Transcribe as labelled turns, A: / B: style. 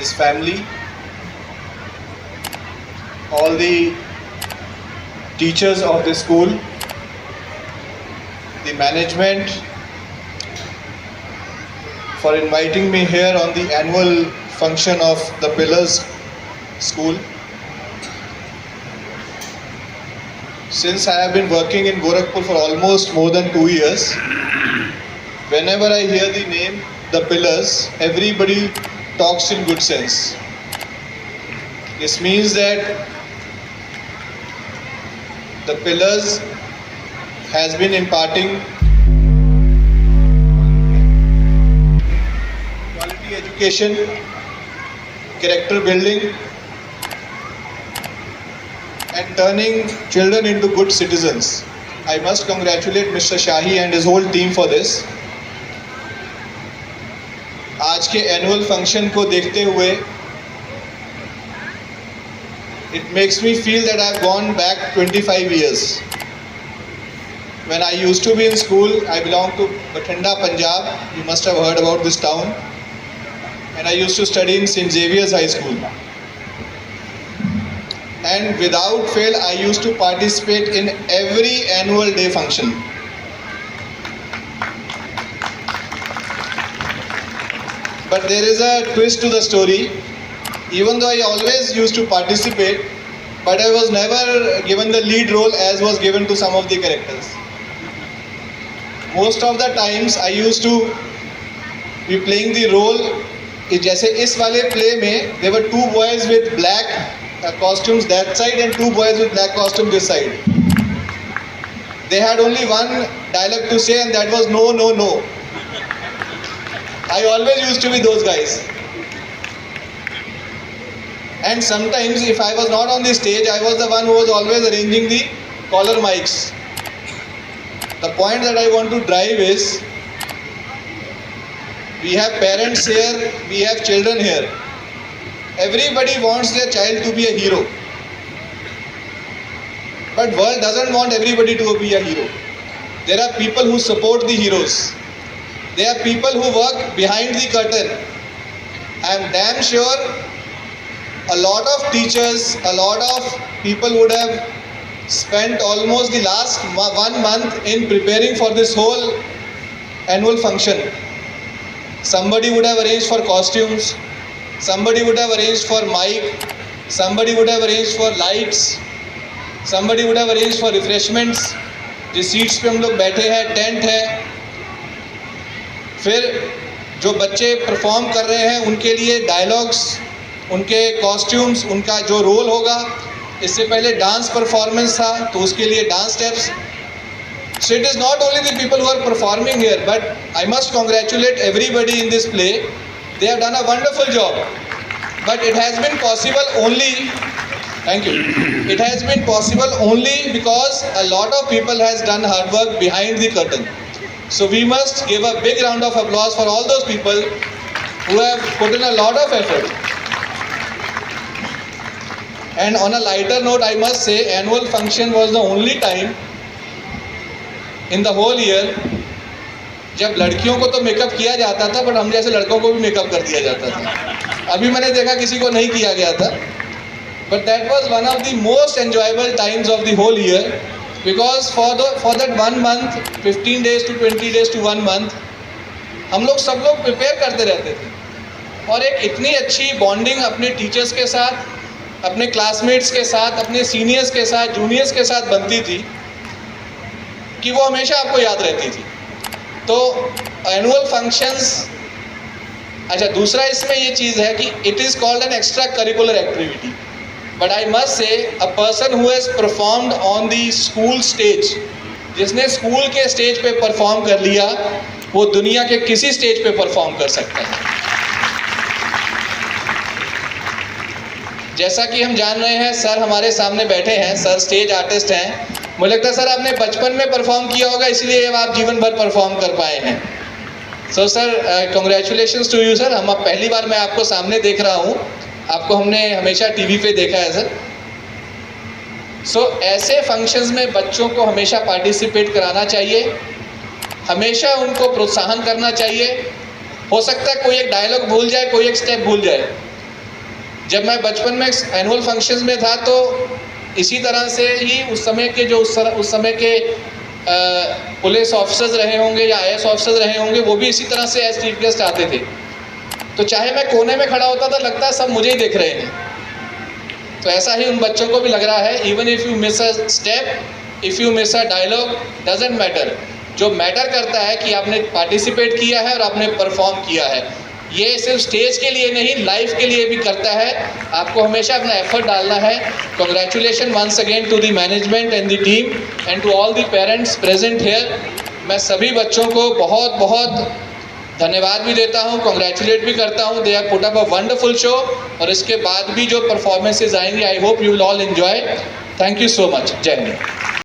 A: his family, all the teachers of the school, the management, for inviting me here on the annual function of the Pillars School. Since I have been working in Gorakhpur for almost more than 2 years, whenever I hear the name The Pillars, everybody talks in good sense. This means that the Pillars has been imparting quality education, character building, and turning children into good citizens. I must congratulate Mr. Shahi and his whole team for this. आज के annual function को देखते हुए it makes me feel that I've gone back 25 years. When I used to be in school, I belong to Bathinda, Punjab. You must have heard about this town. And I used to study in St. Xavier's High School. And without fail, I used to participate in every annual day function. But there is a twist to the story. Even though I always used to participate, but I was never given the lead role as was given to some of the characters. Most of the times I used to be playing the role. जैसे इस वाले play में there were 2 boys with black costumes that side and 2 boys with black costumes this side. They had only one dialogue to say, and that was no, no, no. I always used to be those guys. And sometimes if I was not on the stage, I was the one who was always arranging the collar mics. The point that I want to drive is, we have parents here, we have children here. Everybody wants their child to be a hero. But world doesn't want everybody to be a hero. There are people who support the heroes. There are people who work behind the curtain. I am damn sure a lot of teachers, a lot of people would have spent almost the last 1 month in preparing for this whole annual function. Somebody would have arranged for costumes, somebody would have arranged for mic, somebody would have arranged for lights, somebody would have arranged for refreshments. जिस seats पे हम लोग बैठे हैं, tent है. फिर जो बच्चे परफॉर्म कर रहे हैं उनके लिए डायलॉग्स, उनके कॉस्ट्यूम्स, उनका जो रोल होगा. इससे पहले डांस परफॉर्मेंस था तो उसके लिए dance steps. So it is not only the people who are performing here, but I must congratulate everybody in this play. They have done a wonderful job. But it has been possible only, thank you, it has been possible only because a lot of people has done hard work behind the curtain. So we must give a big round of applause for all those people who have put in a lot of effort. And on a lighter note, I must say, annual function was the only time in the whole year जब लड़कियों को तो makeup किया जाता था, but हम जैसे लड़कों को भी मेकअप कर दिया जाता था. अभी मैंने देखा किसी को नहीं किया गया था. But that was one of the most enjoyable times of the whole year, because for that 1 month, 15 days to 20 days to 1 month, हम लोग सब लोग प्रिपेयर करते रहते थे. और एक इतनी अच्छी बॉन्डिंग अपने टीचर्स के साथ, अपने क्लासमेट्स के साथ, अपने सीनियर्स के साथ, जूनियर्स के साथ बनती थी कि वो हमेशा आपको याद रहती थी. तो एनुअल फंक्शंस, अच्छा दूसरा इसमें ये चीज़ है कि it is called an extra curricular activity. But I must say a person who has performed on the school stage, जिसने स्कूल के स्टेज पे परफॉर्म कर लिया, वो दुनिया के किसी स्टेज पे परफॉर्म कर सकता है. जैसा कि हम जान रहे हैं, सर हमारे सामने बैठे हैं, सर स्टेज आर्टिस्ट हैं. मुझे लगता है सर आपने बचपन में परफॉर्म किया होगा, इसलिए अब आप जीवन भर परफॉर्म कर पाए हैं. So sir congratulations to you sir. हम अब पहली बार मैं आपको सामने देख रहा हूँ, आपको हमने हमेशा टीवी पे देखा है सर. सो ऐसे फंक्शंस में बच्चों को हमेशा पार्टिसिपेट कराना चाहिए, हमेशा उनको प्रोत्साहन करना चाहिए. हो सकता है कोई एक डायलॉग भूल जाए, कोई एक स्टेप भूल जाए, जब मैं बचपन में एनुअल फंक्शंस में था तो इसी तरह से ही उस समय के जो उस समय के पुलिस ऑफिसर्स रहे होंगे या IAS ऑफिसर्स रहे होंगे, वो भी इसी तरह से एज चीफ गेस्ट आते थे। तो चाहे मैं कोने में खड़ा होता था, लगता है सब मुझे ही देख रहे हैं। तो ऐसा ही उन बच्चों को भी लग रहा है, even if you miss a step, if you miss a dialogue, doesn't matter. जो मैटर करता है कि आपने पार्टिसिपेट किया है और आपने परफॉर्म किया है। ये सिर्फ स्टेज के लिए नहीं, लाइफ के लिए भी करता है। आपको हमेशा अपना एफर्ट डालना है। Congratulation once again to the management and the team and to all the parents present here. मैं सभी बच्चों को बहुत बहुत धन्यवाद भी देता हूँ, कॉन्ग्रेचुलेट भी करता हूँ। They have put up a wonderful show, और इसके बाद भी जो परफॉर्मेंसेज आएंगी, I hope you will all enjoy. Thank you so much. जय हिंद।